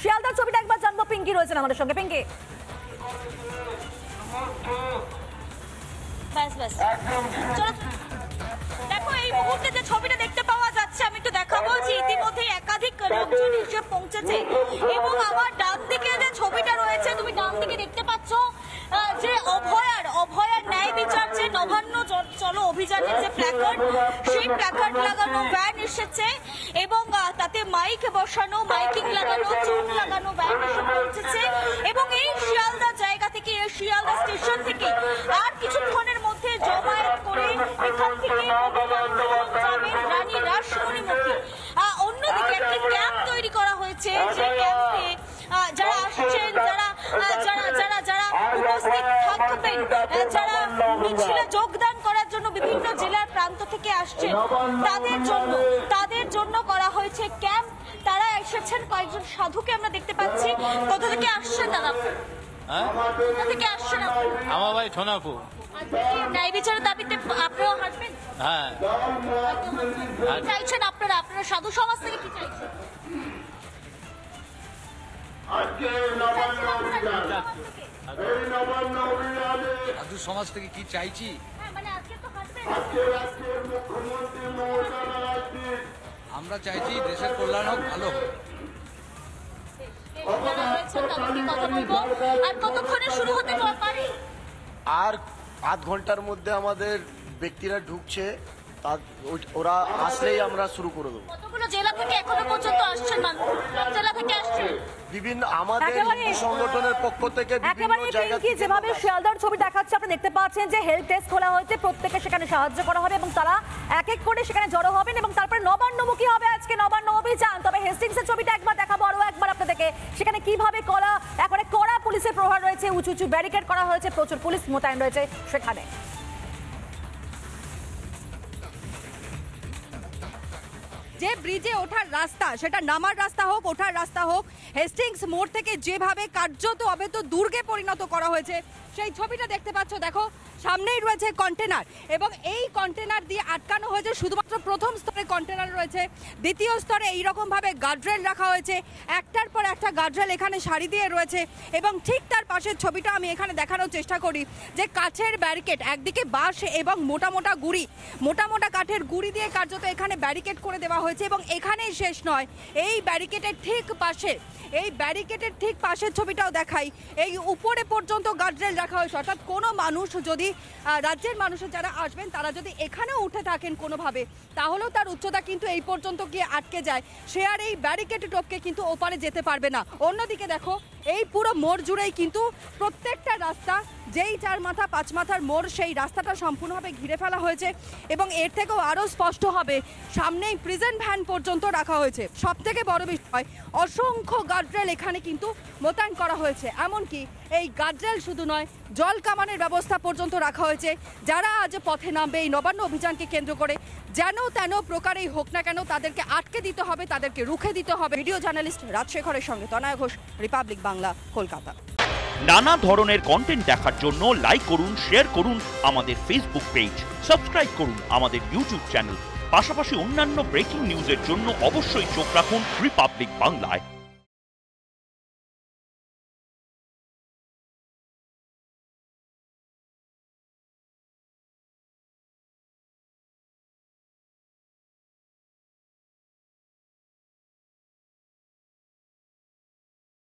শিয়ালদার ছবিটা একবার জানবো। পিঙ্কি রয়েছেন আমাদের সঙ্গে। পিঙ্কি, দেখো এই মুহূর্তে যে ছবিটা দেখতে পাওয়া যাচ্ছে, আমি একটু দেখাবো যে ইতিমধ্যে একাধিক লোকজন এসে পৌঁছেছে এবং আমার ডান দিকে যে ছবিটা রয়েছে, তুমি ডান দিকে দেখতে পাচ্ছ যে অভয়ার ন্যায় বিচার যে নবান্ন চলো অভিযানের যে প্ল্যাকার্ড, সেই প্ল্যাকার্ড লাগানো ভ্যান এসেছে এবং তাতে মাইক বসানো, মাইকিং লাগানো, চোখ লাগানো ভ্যান এসে পৌঁছেছে এবং এই শিয়ালদা জায়গা থেকে, শিয়ালদা স্টেশন থেকে আর কিছুক্ষণের মধ্যে জমায়েত করে এখান থেকে রানী রাসমণিমুখী। অন্যদিকে একটি ক্যাম্প তৈরি করা হয়েছে, যে ক্যাম্পে যারা আসছেন, যারা উপস্থিত থাকবেন, যারা মিছিলে যোগদান করার জন্য বিভিন্ন জেলার প্রান্ত থেকে আসছেন, তাদের জন্য করা হয়েছে ক্যাম্প। তারা এসেছেন, কয়েকজন সাধুকে আমরা দেখতে পাচ্ছি। কোথা থেকে আসছেন দাদা? কোথা থেকে আসছেন? আমার ভাই সোনাপুর। ন্যায় বিচারের দাবিতে আপনারাও হাঁটবেন? হ্যাঁ। চাইছেন আপনারা সাধু সমাজ থেকে কি চাইছেন? সাধু সমাজ থেকে কি চাইছি? আমরা চাইছি দেশের কল্যাণ হোক, ভালো হোক। আর আধ ঘন্টার মধ্যে আমাদের ব্যক্তিরা ঢুকছে, ওরা আসলেই আমরা শুরু করে দেবো। কতগুলো জেলা থেকে এখনো পর্যন্ত আসছেন মানুষ? জেলা থেকে আসছেন বিভিন্ন আমাদের সংগঠনের পক্ষ থেকে বিভিন্ন জায়গা থেকে। যেভাবে শিয়ালদার ছবি দেখাচ্ছে, আপনি দেখতে পাচ্ছেন যে হেল্প ডেস্ক খোলা হয়েছে, প্রত্যেকে সেখানে সাহায্য করা হবে এবং তারা এক এক করে সেখানে জড়ো হবেন এবং তারপরে নবান্নমুখী হবে আজকে নবান্ন অভিযান। তবে হেস্টিংসের ছবিটা একবার দেখাবো আরো একবার আপনাদেরকে। সেখানে কিভাবে কড়া পুলিশের প্রহার রয়েছে, উঁচু উঁচু ব্যারিকেড করা হয়েছে, প্রচুর পুলিশ মোতায়েন রয়েছে সেখানে। যে ব্রিজে ওঠার রাস্তা, সেটা নামার রাস্তা হোক, ওঠার রাস্তা হোক, হেস্টিংস মোড় থেকে যেভাবে কার্যত অবৈধ দুর্গে পরিণত করা হয়েছে, সেই ছবিটা দেখতে পাচ্ছ। দেখো সামনেই রয়েছে কন্টেনার এবং এই কন্টেনার দিয়ে আটকানো হয়েছে। শুধুমাত্র প্রথম স্তরে কন্টেনার রয়েছে, দ্বিতীয় স্তরে এইরকমভাবে গার্ডরেল রাখা হয়েছে, একটার পর একটা গার্ডরেল এখানে সারি দিয়ে রয়েছে এবং ঠিক তার পাশের ছবিটা আমি এখানে দেখানোর চেষ্টা করি যে কাঠের ব্যারিকেড, একদিকে বাঁশ এবং মোটা মোটা কাঠের গুঁড়ি দিয়ে কার্যত এখানে ব্যারিকেড করে দেওয়া হয়েছে এবং এখানেই শেষ নয়, এই ব্যারিকেডের ঠিক পাশের ছবিটাও দেখাই, এই উপরে পর্যন্ত গার্ডরেল রাখা হয়েছে। অর্থাৎ কোনো মানুষ যদি রাজ্যের মানুষের যারা আসবেন তারা যদি এখানেও উঠে থাকেন কোনোভাবে, তাহলেও তার উচ্চতা কিন্তু এই পর্যন্ত গিয়ে আটকে যায়, সে আর এই ব্যারিকেড টপকে কিন্তু ওপারে যেতে পারবে না। অন্যদিকে দেখো এই পুরো মোড় জুড়েই কিন্তু প্রত্যেকটা রাস্তা, যেই 4 মাথা 5 মাথার মোড়, সেই রাস্তাটা সম্পূর্ণভাবে ঘিরে ফেলা হয়েছে এবং এর থেকেও আরও স্পষ্ট হবে, সামনেই প্রিজন ভ্যান পর্যন্ত রাখা হয়েছে। সব থেকে বড় বিষয়, অসংখ্য গার্ডরেল এখানে কিন্তু মোতায়েন করা হয়েছে। এমনকি এই গার্ডরেল শুধু নয়, জল কামানের ব্যবস্থা পর্যন্ত রাখা হয়েছে। যারা আজ পথে নামবে এই নবান্ন অভিযানকে কেন্দ্র করে, যেন তেন প্রকারেই হোক না কেন, তাদেরকে আটকে দিতে হবে, তাদেরকে রুখে দিতে হবে। ভিডিও জার্নালিস্ট রাজশেখরের সঙ্গে তনয় ঘোষ, রিপাবলিক বাংলা, কলকাতা। নানা ধরনের কন্টেন্ট দেখার জন্য লাইক করুন, শেয়ার করুন আমাদের ফেসবুক পেজ, সাবস্ক্রাইব করুন আমাদের ইউটিউব চ্যানেল। পাশাপাশি অন্যান্য ব্রেকিং নিউজের জন্য অবশ্যই চোখ রাখুন রিপাবলিক বাংলায়।